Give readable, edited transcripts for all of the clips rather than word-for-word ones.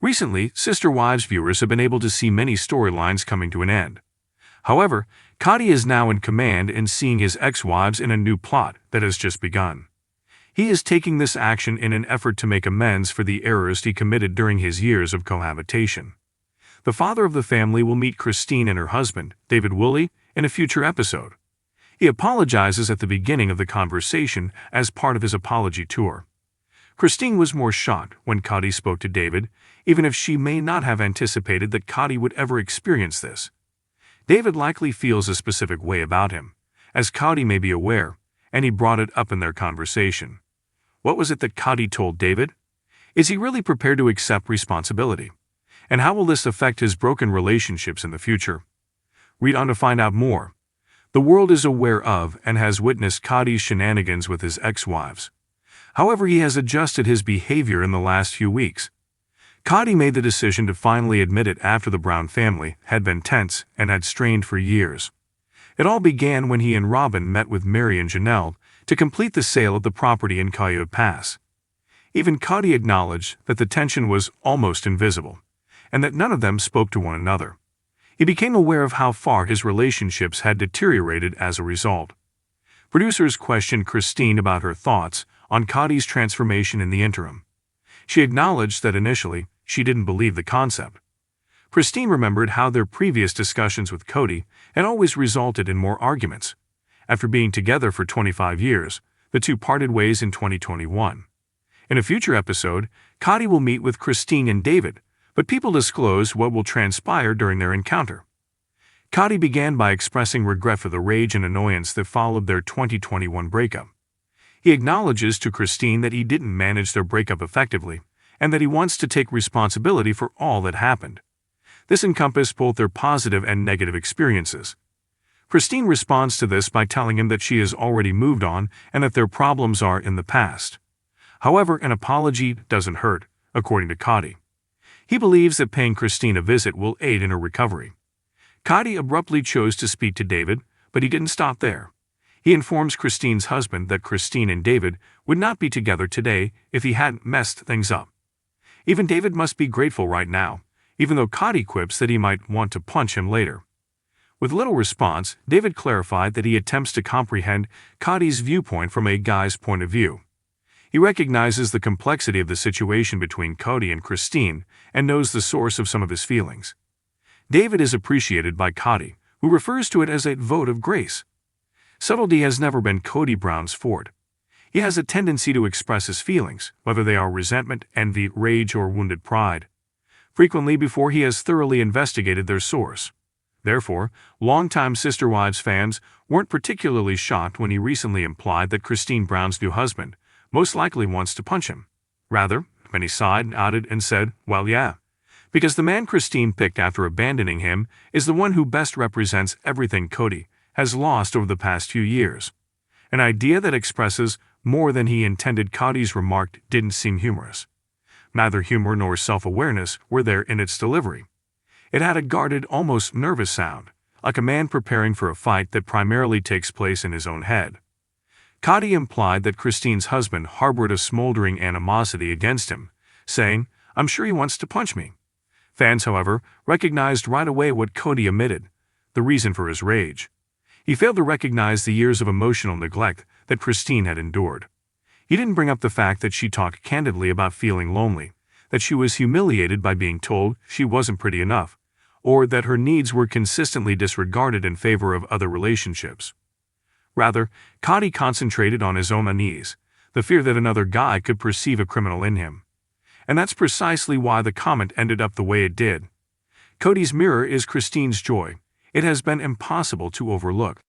Recently, Sister Wives viewers have been able to see many storylines coming to an end. However, Kody is now in command and seeing his ex-wives in a new plot that has just begun. He is taking this action in an effort to make amends for the errors he committed during his years of cohabitation. The father of the family will meet Christine and her husband, David Woolley, in a future episode. He apologizes at the beginning of the conversation as part of his apology tour. Christine was more shocked when Kody spoke to David, even if she may not have anticipated that Kody would ever experience this. David likely feels a specific way about him, as Kody may be aware, and he brought it up in their conversation. What was it that Kody told David? Is he really prepared to accept responsibility? And how will this affect his broken relationships in the future? Read on to find out more. The world is aware of and has witnessed Kody's shenanigans with his ex-wives. However, he has adjusted his behavior in the last few weeks. Kody made the decision to finally admit it after the Brown family had been tense and had strained for years. It all began when he and Robyn met with Meri and Janelle to complete the sale of the property in Coyote Pass. Even Kody acknowledged that the tension was almost invisible, and that none of them spoke to one another. He became aware of how far his relationships had deteriorated as a result. Producers questioned Christine about her thoughts on Kody's transformation in the interim. She acknowledged that initially, she didn't believe the concept. Christine remembered how their previous discussions with Kody had always resulted in more arguments. After being together for 25 years, the two parted ways in 2021. In a future episode, Kody will meet with Christine and David, but people disclose what will transpire during their encounter. Kody began by expressing regret for the rage and annoyance that followed their 2021 breakup. He acknowledges to Christine that he didn't manage their breakup effectively, and that he wants to take responsibility for all that happened. This encompassed both their positive and negative experiences. Christine responds to this by telling him that she has already moved on and that their problems are in the past. However, an apology doesn't hurt, according to Kody. He believes that paying Christine a visit will aid in her recovery. Kody abruptly chose to speak to David, but he didn't stop there. He informs Christine's husband that Christine and David would not be together today if he hadn't messed things up. Even David must be grateful right now, even though Kody quips that he might want to punch him later. With little response, David clarified that he attempts to comprehend Kody's viewpoint from a guy's point of view. He recognizes the complexity of the situation between Kody and Christine and knows the source of some of his feelings. David is appreciated by Kody, who refers to it as a vote of grace. Subtlety has never been Kody Brown's forte. He has a tendency to express his feelings, whether they are resentment, envy, rage, or wounded pride, frequently before he has thoroughly investigated their source. Therefore, longtime Sister Wives fans weren't particularly shocked when he recently implied that Christine Brown's new husband most likely wants to punch him. Rather, many sighed, nodded, and said, well, yeah, because the man Christine picked after abandoning him is the one who best represents everything Kody has lost over the past few years. An idea that expresses more than he intended. Kody's remark didn't seem humorous. Neither humor nor self-awareness were there in its delivery. It had a guarded, almost nervous sound, like a man preparing for a fight that primarily takes place in his own head. Kody implied that Christine's husband harbored a smoldering animosity against him, saying, I'm sure he wants to punch me. Fans, however, recognized right away what Kody omitted, the reason for his rage. He failed to recognize the years of emotional neglect that Christine had endured. He didn't bring up the fact that she talked candidly about feeling lonely, that she was humiliated by being told she wasn't pretty enough, or that her needs were consistently disregarded in favor of other relationships. Rather, Kody concentrated on his own unease, the fear that another guy could perceive a criminal in him. And that's precisely why the comment ended up the way it did. Kody's mirror is Christine's joy. It has been impossible to overlook.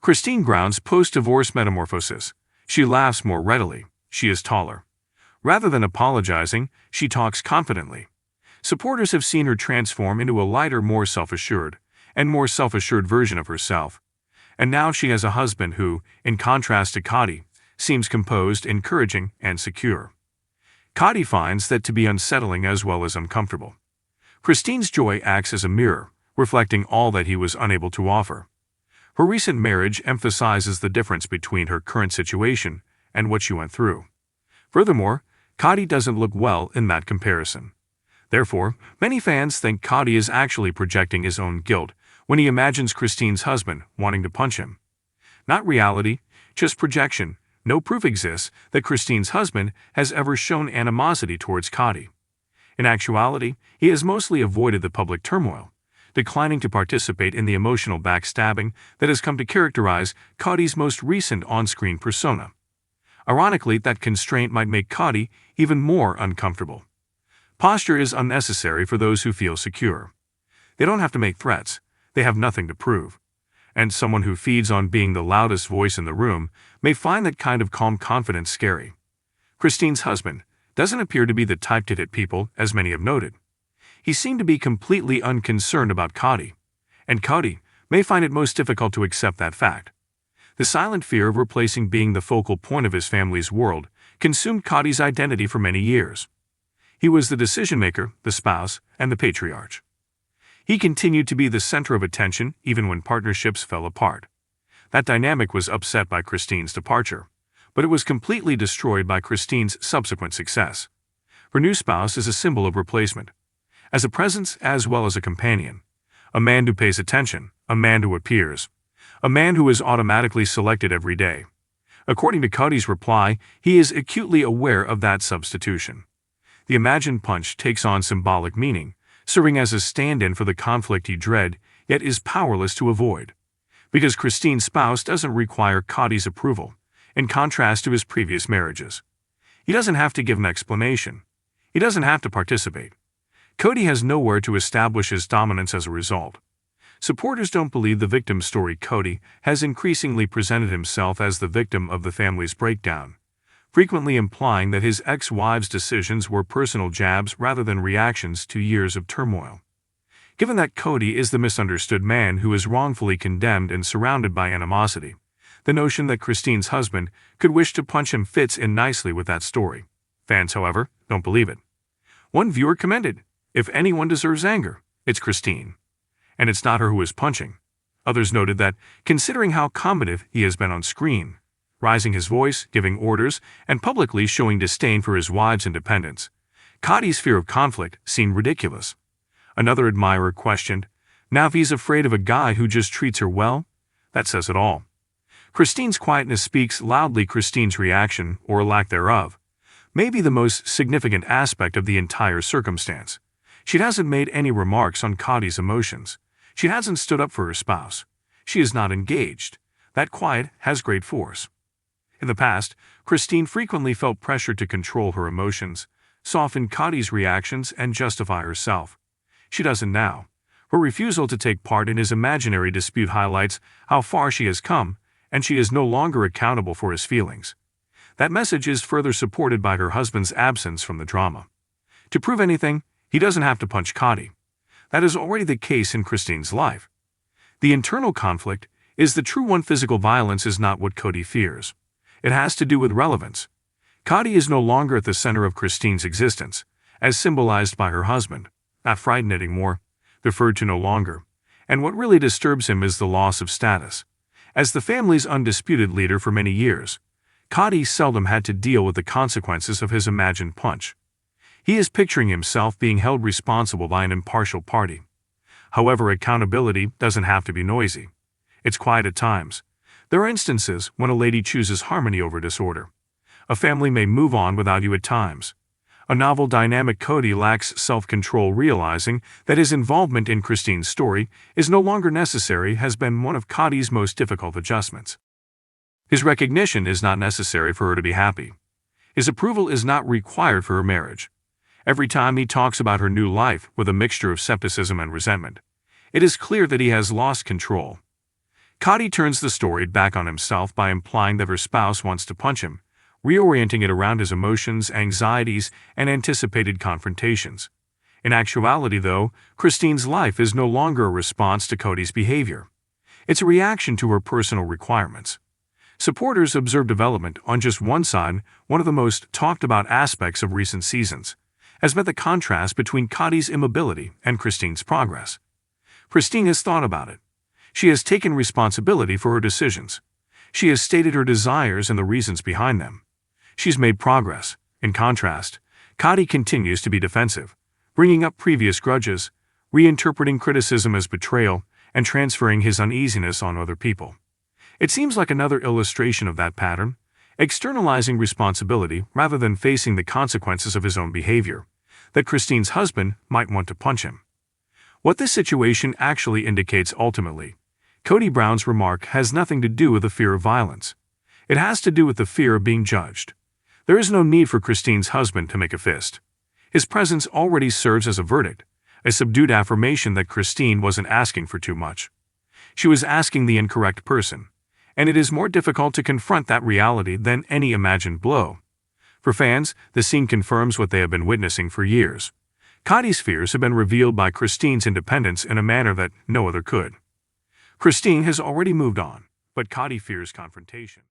Christine Brown's post-divorce metamorphosis. She laughs more readily. She is taller. Rather than apologizing, she talks confidently. Supporters have seen her transform into a lighter, more self-assured version of herself. And now she has a husband who, in contrast to Kody, seems composed, encouraging, and secure. Kody finds that to be unsettling as well as uncomfortable. Christine's joy acts as a mirror, reflecting all that he was unable to offer. Her recent marriage emphasizes the difference between her current situation and what she went through. Furthermore, Kody doesn't look well in that comparison. Therefore, many fans think Kody is actually projecting his own guilt when he imagines Christine's husband wanting to punch him. Not reality, just projection. No proof exists that Christine's husband has ever shown animosity towards Kody. In actuality, he has mostly avoided the public turmoil, declining to participate in the emotional backstabbing that has come to characterize Kody's most recent on-screen persona. Ironically, that constraint might make Kody even more uncomfortable. Posture is unnecessary for those who feel secure. They don't have to make threats, they have nothing to prove. And someone who feeds on being the loudest voice in the room may find that kind of calm confidence scary. Christine's husband doesn't appear to be the type to hit people, as many have noted. He seemed to be completely unconcerned about Kody, and Kody may find it most difficult to accept that fact. The silent fear of replacing being the focal point of his family's world consumed Kody's identity for many years. He was the decision-maker, the spouse, and the patriarch. He continued to be the center of attention even when partnerships fell apart. That dynamic was upset by Christine's departure, but it was completely destroyed by Christine's subsequent success. Her new spouse is a symbol of replacement, as a presence as well as a companion, a man who pays attention, a man who appears, a man who is automatically selected every day. According to Kody's reply, he is acutely aware of that substitution. The imagined punch takes on symbolic meaning, serving as a stand-in for the conflict he dread, yet is powerless to avoid. Because Christine's spouse doesn't require Kody's approval, in contrast to his previous marriages. He doesn't have to give an explanation. He doesn't have to participate. Kody has nowhere to establish his dominance as a result. Supporters don't believe the victim story. Kody has increasingly presented himself as the victim of the family's breakdown, frequently implying that his ex-wife's decisions were personal jabs rather than reactions to years of turmoil. Given that Kody is the misunderstood man who is wrongfully condemned and surrounded by animosity, the notion that Christine's husband could wish to punch him fits in nicely with that story. Fans, however, don't believe it. One viewer commented, "If anyone deserves anger, it's Christine. And it's not her who is punching." Others noted that, considering how combative he has been on screen, rising his voice, giving orders, and publicly showing disdain for his wife's independence, Kody's fear of conflict seemed ridiculous. Another admirer questioned, "Now if he's afraid of a guy who just treats her well, that says it all." Christine's quietness speaks loudly. Christine's reaction, or lack thereof, may be the most significant aspect of the entire circumstance. She hasn't made any remarks on Kody's emotions. She hasn't stood up for her spouse. She is not engaged. That quiet has great force. In the past, Christine frequently felt pressured to control her emotions, soften Kody's reactions, and justify herself. She doesn't now. Her refusal to take part in his imaginary dispute highlights how far she has come, and she is no longer accountable for his feelings. That message is further supported by her husband's absence from the drama. To prove anything, he doesn't have to punch Kody. That is already the case in Christine's life. The internal conflict is the true one. Physical violence is not what Kody fears. It has to do with relevance. Kody is no longer at the center of Christine's existence, as symbolized by her husband, not frightened anymore, deferred to no longer, and what really disturbs him is the loss of status. As the family's undisputed leader for many years, Kody seldom had to deal with the consequences of his imagined punch. He is picturing himself being held responsible by an impartial party. However, accountability doesn't have to be noisy. It's quiet at times. There are instances when a lady chooses harmony over disorder. A family may move on without you at times. A novel dynamic. Kody lacks self-control, realizing that his involvement in Christine's story is no longer necessary has been one of Kody's most difficult adjustments. His recognition is not necessary for her to be happy. His approval is not required for her marriage. Every time he talks about her new life with a mixture of skepticism and resentment, it is clear that he has lost control. Kody turns the story back on himself by implying that her spouse wants to punch him, reorienting it around his emotions, anxieties, and anticipated confrontations. In actuality, though, Christine's life is no longer a response to Kody's behavior. It's a reaction to her personal requirements. Supporters observe development on just one side. One of the most talked about aspects of recent seasons has been the contrast between Kody's immobility and Christine's progress. Christine has thought about it. She has taken responsibility for her decisions. She has stated her desires and the reasons behind them. She's made progress. In contrast, Kody continues to be defensive, bringing up previous grudges, reinterpreting criticism as betrayal, and transferring his uneasiness on other people. It seems like another illustration of that pattern, externalizing responsibility rather than facing the consequences of his own behavior, that Christine's husband might want to punch him. What this situation actually indicates ultimately, Kody Brown's remark has nothing to do with the fear of violence. It has to do with the fear of being judged. There is no need for Christine's husband to make a fist. His presence already serves as a verdict, a subdued affirmation that Christine wasn't asking for too much. She was asking the incorrect person, and it is more difficult to confront that reality than any imagined blow. For fans, the scene confirms what they have been witnessing for years. Kody's fears have been revealed by Christine's independence in a manner that no other could. Christine has already moved on, but Kody fears confrontation.